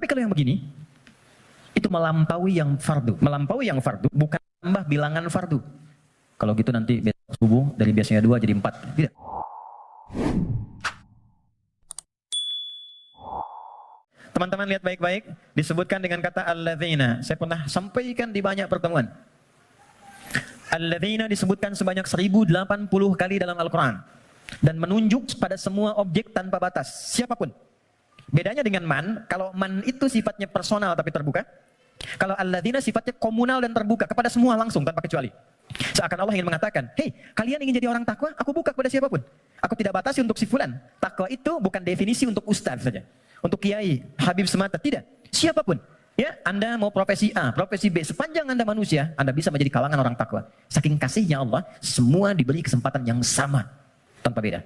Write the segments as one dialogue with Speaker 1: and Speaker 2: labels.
Speaker 1: Tapi kalau yang begini, itu melampaui yang fardu. Melampaui yang fardu bukan tambah bilangan fardu. Kalau gitu nanti besok subuh dari biasanya 2 jadi 4. Tidak. Teman-teman lihat baik-baik, disebutkan dengan kata alladzina. Saya pernah sampaikan di banyak pertemuan. Alladzina disebutkan sebanyak 1080 kali dalam Al-Quran. Dan menunjuk pada semua objek tanpa batas, siapapun. Bedanya dengan man, kalau man itu sifatnya personal tapi terbuka. Kalau alladzina sifatnya komunal dan terbuka kepada semua langsung tanpa kecuali. Seakan Allah ingin mengatakan, hei, kalian ingin jadi orang takwa, aku buka kepada siapapun. Aku tidak batasi untuk si fulan. Takwa itu bukan definisi untuk ustaz saja, untuk kiai, habib semata, tidak. Siapapun. Ya, Anda mau profesi A, profesi B, sepanjang Anda manusia, Anda bisa menjadi kalangan orang takwa. Saking kasihnya Allah, semua diberi kesempatan yang sama, tanpa beda.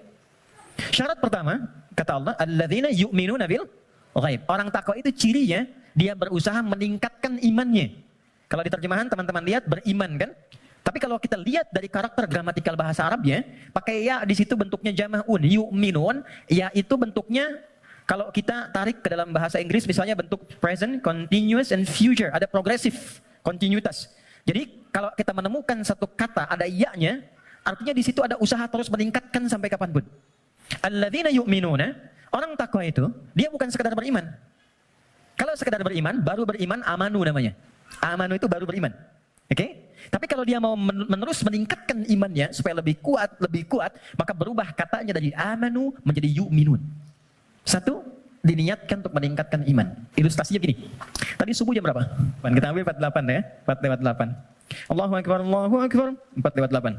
Speaker 1: Syarat pertama, kata Allah, alladzina yu'minuna bil ghaib. Orang takwa itu cirinya, dia berusaha meningkatkan imannya. Kalau di terjemahan teman-teman lihat beriman kan? Tapi kalau kita lihat dari karakter gramatikal bahasa Arabnya, pakai ya di situ bentuknya jama'un, yu'minun, ya itu bentuknya kalau kita tarik ke dalam bahasa Inggris misalnya bentuk present, continuous, and future, ada progresif, kontinuitas. Jadi kalau kita menemukan satu kata ada ya-nya, artinya di situ ada usaha terus meningkatkan sampai kapanpun. Alladzina yu'minuna, orang takwa itu dia bukan sekedar beriman. Kalau sekedar beriman, baru beriman amanu namanya. Amanu itu baru beriman. Oke? Tapi kalau dia mau menerus meningkatkan imannya supaya lebih kuat, maka berubah katanya dari amanu menjadi yu'minun. Satu, diniatkan untuk meningkatkan iman. Ilustrasinya begini. Tadi subuh jam berapa? Kita ambil 4:08 ya. 4:08. Allahu Akbar, Allahu Akbar. 4:08.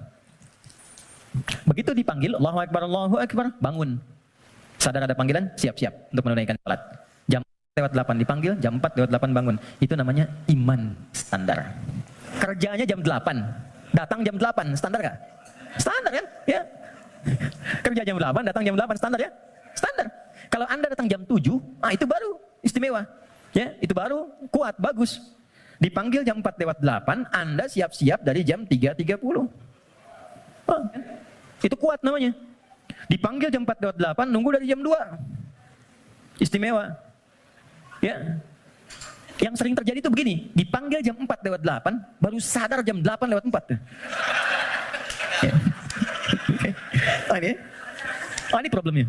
Speaker 1: Begitu dipanggil, Allahu Akbar, Allahu Akbar, bangun. Sadar ada panggilan, siap-siap untuk menunaikan salat. Jam 4:08 dipanggil, jam 4:08 bangun. Itu namanya iman standar. Kerjanya jam 8, datang jam 8, standar gak? Standar kan? Ya. Kerja jam 8, datang jam 8, standar ya? Standar. Kalau Anda datang jam 7, itu baru istimewa. Ya, itu baru kuat, bagus. Dipanggil jam 4:08, Anda siap-siap dari jam 3:30. Itu kuat namanya. Dipanggil jam 4:08, nunggu dari jam 2. Istimewa. Ya. Yang sering terjadi itu begini, dipanggil jam 4:08, baru sadar jam 8:04. Ya. Okay. Ini problemnya.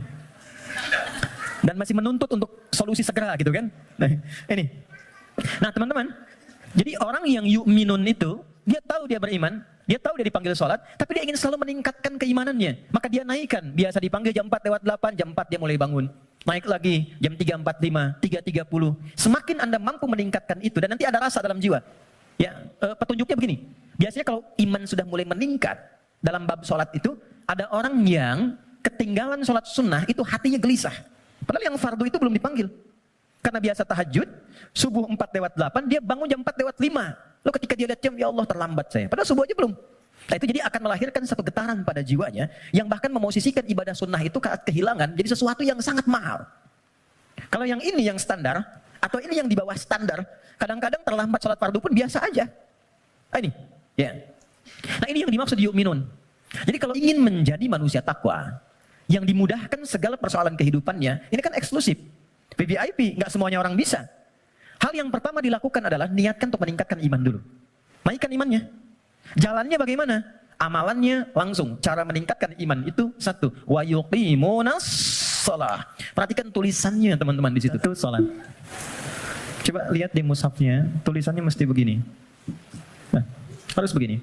Speaker 1: Dan masih menuntut untuk solusi segera gitu kan. Nah, ini. Nah, teman-teman, jadi orang yang yu'minun itu, dia tahu dia beriman, dia tahu dia dipanggil sholat, tapi dia ingin selalu meningkatkan keimanannya. Maka dia naikkan, biasa dipanggil jam 4:08, jam 4 dia mulai bangun. Naik lagi, jam 3:45, 3:30. Semakin Anda mampu meningkatkan itu, dan nanti ada rasa dalam jiwa. Ya, petunjuknya begini, biasanya kalau iman sudah mulai meningkat, dalam bab sholat itu, ada orang yang ketinggalan sholat sunnah, itu hatinya gelisah. Padahal yang fardu itu belum dipanggil. Karena biasa tahajud, subuh 4:08, dia bangun jam 4:05. Lalu ketika dia lihat jam, ya Allah terlambat saya. Padahal subuh aja belum. Nah itu jadi akan melahirkan satu getaran pada jiwanya, yang bahkan memosisikan ibadah sunnah itu kehilangan, jadi sesuatu yang sangat mahal. Kalau yang ini yang standar, atau ini yang di bawah standar, kadang-kadang terlambat sholat fardu pun biasa aja. Ini, ya. Nah ini yang dimaksud yu'minun. Jadi kalau ingin menjadi manusia takwa, yang dimudahkan segala persoalan kehidupannya, ini kan eksklusif. VVIP, nggak semuanya orang bisa. Hal yang pertama dilakukan adalah niatkan untuk meningkatkan iman dulu. Naikkan imannya. Jalannya bagaimana? Amalannya langsung. Cara meningkatkan iman itu satu, wa yuqimunas shalah. Perhatikan tulisannya teman-teman di situ tuh salat. Coba lihat di mushafnya, tulisannya mesti begini. Nah, harus begini.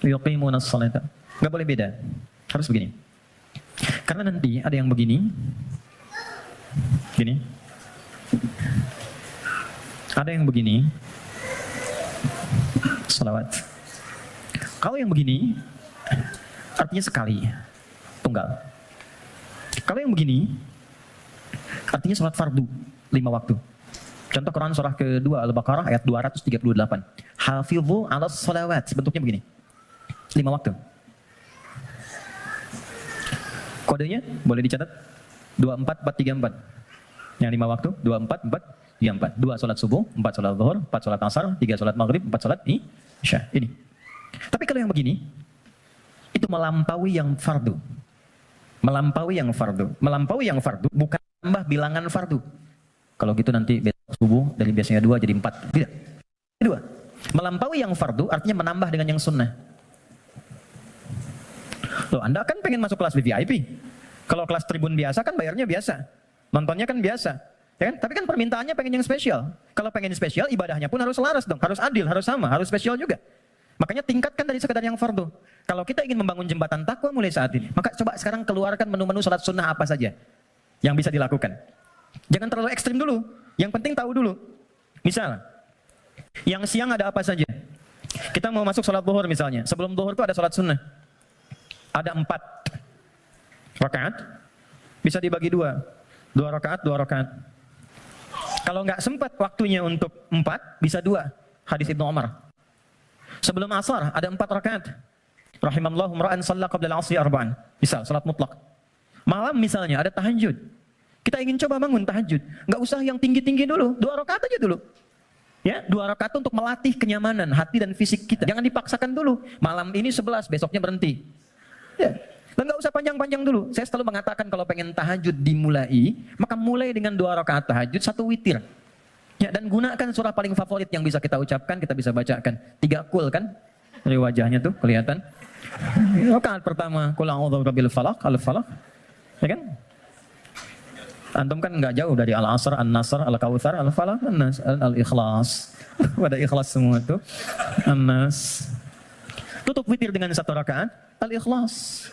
Speaker 1: Yuqimunas shalah. Enggak boleh beda. Harus begini. Karena nanti ada yang begini. Gini. Ada yang begini. Salawat. Kalau yang begini, artinya sekali, tunggal. Kalau yang begini, artinya sholat fardu, 5 waktu. Contoh Quran surah kedua Al-Baqarah ayat 238. Hafidhu ala sholawat, bentuknya begini. 5 waktu. Kodenya boleh dicatat, 24434. Yang 5 waktu, 24434. 2 sholat subuh, 4 sholat zuhur, 4 sholat asar, 3 sholat maghrib, 4 sholat isya. Ini. Tapi kalau yang begini, itu melampaui yang fardu. Melampaui yang fardu. Melampaui yang fardu bukan tambah bilangan fardu. Kalau gitu nanti besok subuh dari biasanya 2 jadi 4. Tidak. 2. Melampaui yang fardu artinya menambah dengan yang sunnah. Loh, Anda kan pengen masuk kelas VIP. Kalau kelas tribun biasa kan bayarnya biasa. Nontonnya kan biasa. Ya kan? Tapi kan permintaannya pengen yang spesial. Kalau pengen spesial, ibadahnya pun harus selaras dong. Harus adil, harus sama, harus spesial juga. Makanya tingkatkan dari sekedar yang fardu. Kalau kita ingin membangun jembatan takwa mulai saat ini, maka coba sekarang keluarkan menu-menu salat sunnah apa saja yang bisa dilakukan. Jangan terlalu ekstrim dulu. Yang penting tahu dulu. Misal, yang siang ada apa saja. Kita mau masuk salat zuhur misalnya. Sebelum zuhur itu ada salat sunnah. Ada 4 rakaat. Bisa dibagi 2. 2 rakaat, 2 rakaat. Kalau nggak sempat waktunya untuk 4, bisa 2. Hadis Ibnu Umar. Sebelum asar ada 4 rakaat. Rahimallahu ra'an shalla qabla al-'asri arba'an. Misal salat mutlak. Malam misalnya ada tahajud. Kita ingin coba bangun tahajud. Nggak usah yang tinggi-tinggi dulu. 2 rakaat aja dulu. Ya, 2 rakaat untuk melatih kenyamanan hati dan fisik kita. Jangan dipaksakan dulu. Malam ini 11, besoknya berhenti. Ya. Dan nggak usah panjang-panjang dulu. Saya selalu mengatakan kalau pengen tahajud dimulai, maka mulai dengan 2 rakaat tahajud, 1 witir. Ya, dan gunakan surah paling favorit yang bisa kita ucapkan, kita bisa bacakan. 3 kul kan? Dari wajahnya tuh kelihatan. Rakaat pertama, qul a'udzu birabbil falaq, al-falaq. Ya kan? Antum kan nggak jauh dari Al-Asr, An-Nasr, Al-Kautsar, Al-Falaq, An-Nas, Al-Ikhlas. Pada ikhlas semua tuh. An-Nas. Tutup witir dengan 1 rakaat, Al-Ikhlas.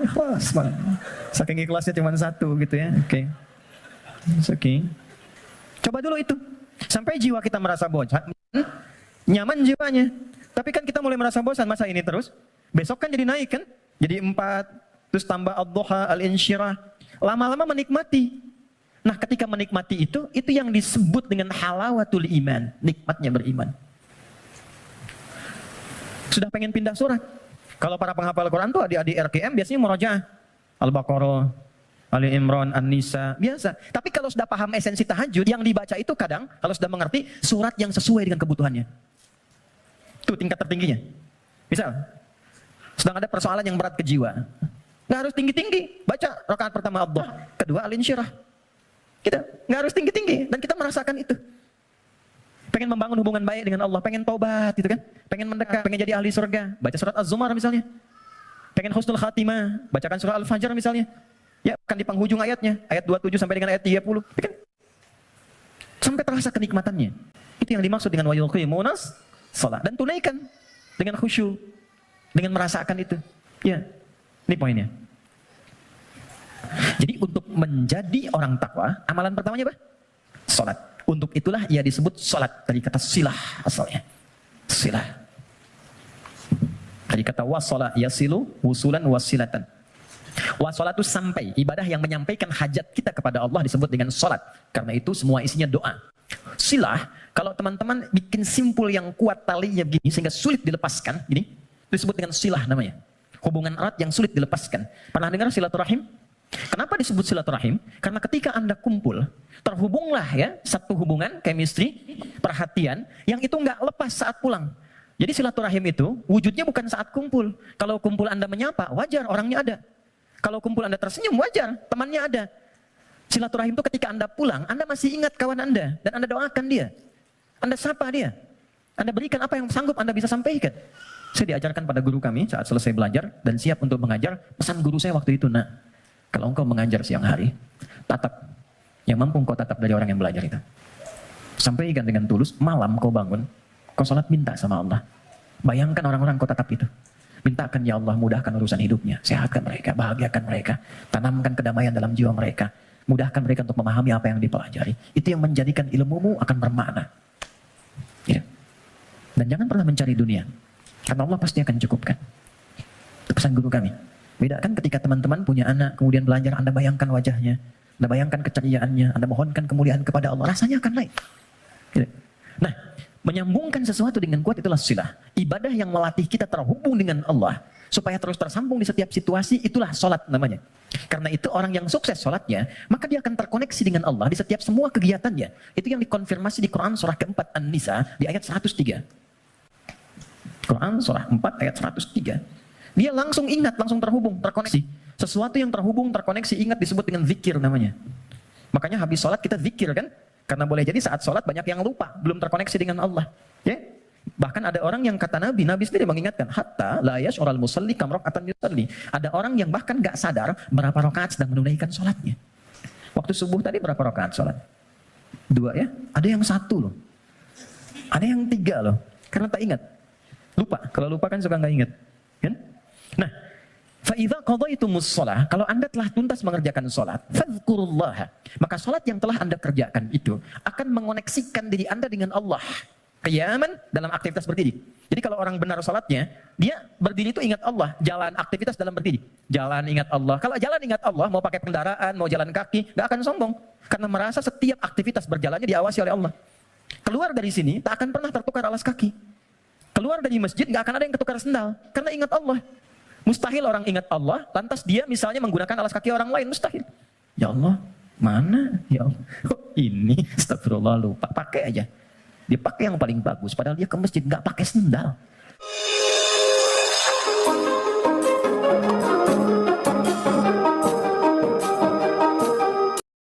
Speaker 1: Ikhlas. Saking ikhlasnya cuma 1 gitu ya. Oke. Oke. Coba dulu itu. Sampai jiwa kita merasa bosan, nyaman jiwanya. Tapi kan kita mulai merasa bosan, masa ini terus? Besok kan jadi naik kan? Jadi 4, terus tambah ad-duha, al-insyirah. Lama-lama menikmati. Nah, ketika menikmati itu yang disebut dengan halawatul iman, nikmatnya beriman. Sudah pengen pindah surat. Kalau para penghafal Quran tuh adik-adik RKM biasanya murojaah. Al-Baqarah, Ali Imran, An-Nisa, biasa. Tapi kalau sudah paham esensi tahajud, yang dibaca itu kadang, kalau sudah mengerti, surat yang sesuai dengan kebutuhannya. Itu tingkat tertingginya. Misal, sedang ada persoalan yang berat ke jiwa. Nggak harus tinggi-tinggi. Baca rakaat pertama ad-duha, kedua al-insyirah. Kita nggak harus tinggi-tinggi, dan kita merasakan itu. Pengen membangun hubungan baik dengan Allah, pengen taubat gitu kan. Pengen mendekat, pengen jadi ahli surga. Baca surat Az-Zumar misalnya. Pengen husnul khatimah, bacakan surah Al-Fajr misalnya. Ya, kan di penghujung ayatnya, ayat 27 sampai dengan ayat 30. Kan? Sampai terasa kenikmatannya. Itu yang dimaksud dengan wa yuqimunas shalah. Dan tunaikan dengan khusyuk, dengan merasakan itu. Ya, ini poinnya. Jadi untuk menjadi orang takwa, amalan pertamanya apa? Salat. Untuk itulah ia disebut salat, dari kata silah asalnya. Silah. Dari kata wasala yasilu wusulan wasilatan. Wasalat itu sampai, ibadah yang menyampaikan hajat kita kepada Allah disebut dengan salat. Karena itu semua isinya doa. Silah, kalau teman-teman bikin simpul yang kuat talinya begini sehingga sulit dilepaskan, gini, itu disebut dengan silah namanya. Hubungan erat yang sulit dilepaskan. Pernah dengar silaturahim? Kenapa disebut silaturahim? Karena ketika Anda kumpul, terhubunglah ya, satu hubungan, chemistry, perhatian, yang itu nggak lepas saat pulang. Jadi silaturahim itu wujudnya bukan saat kumpul. Kalau kumpul Anda menyapa, wajar orangnya ada. Kalau kumpul Anda tersenyum, wajar temannya ada. Silaturahim itu ketika Anda pulang, Anda masih ingat kawan Anda, dan Anda doakan dia. Anda sapa dia. Anda berikan apa yang sanggup Anda bisa sampaikan. Saya diajarkan pada guru kami saat selesai belajar dan siap untuk mengajar, pesan guru saya waktu itu, nak, kalau engkau mengajar siang hari, tatap. Yang mampu engkau tatap dari orang yang belajar itu. Sampaikan dengan tulus, malam kau bangun, kau sholat minta sama Allah. Bayangkan orang-orang kau tatap itu. Mintakan ya Allah mudahkan urusan hidupnya. Sehatkan mereka, bahagiakan mereka. Tanamkan kedamaian dalam jiwa mereka. Mudahkan mereka untuk memahami apa yang dipelajari. Itu yang menjadikan ilmumu akan bermakna. Ya. Dan jangan pernah mencari dunia. Karena Allah pasti akan cukupkan. Itu pesan guru kami. Beda kan ketika teman-teman punya anak, kemudian belajar, Anda bayangkan wajahnya. Anda bayangkan keceriaannya. Anda mohonkan kemuliaan kepada Allah. Rasanya akan naik. Gitu. Nah, menyambungkan sesuatu dengan kuat itulah silah. Ibadah yang melatih kita terhubung dengan Allah. Supaya terus tersambung di setiap situasi, itulah sholat namanya. Karena itu orang yang sukses sholatnya, maka dia akan terkoneksi dengan Allah di setiap semua kegiatannya. Itu yang dikonfirmasi di Quran surah keempat An-Nisa di ayat 103. Quran surah 4 ayat 103. Dia langsung ingat, langsung terhubung, terkoneksi. Sesuatu yang terhubung, terkoneksi, ingat disebut dengan zikir namanya. Makanya habis sholat kita zikir kan? Karena boleh jadi saat sholat banyak yang lupa, belum terkoneksi dengan Allah. Ya? Bahkan ada orang yang kata Nabi sendiri mengingatkan, hatta la yash'ural musalli kam raka'atan yusalli. Ada orang yang bahkan gak sadar berapa rakaat sedang menunaikan sholatnya. Waktu subuh tadi berapa rakaat sholat? 2 ya? Ada yang 1 loh. Ada yang 3 loh. Karena tak ingat. Lupa. Kalau lupa kan suka gak ingat. Kan? Nah, fa'idha qadaytumus shalah, kalau Anda telah tuntas mengerjakan sholat, fadhkurullaha, maka sholat yang telah Anda kerjakan itu akan mengoneksikan diri Anda dengan Allah. Qiyaman dalam aktivitas berdiri. Jadi kalau orang benar sholatnya, dia berdiri itu ingat Allah, jalan aktivitas dalam berdiri. Jalan ingat Allah. Kalau jalan ingat Allah, mau pakai kendaraan, mau jalan kaki, gak akan sombong. Karena merasa setiap aktivitas berjalannya diawasi oleh Allah. Keluar dari sini, tak akan pernah tertukar alas kaki. Keluar dari masjid, gak akan ada yang ketukar sendal. Karena ingat Allah. Mustahil orang ingat Allah, lantas dia misalnya menggunakan alas kaki orang lain, mustahil. Ya Allah, mana? Ya Allah, ini, astagfirullah, lupa, pakai aja. Dia pakai yang paling bagus, padahal dia ke masjid nggak pakai sendal.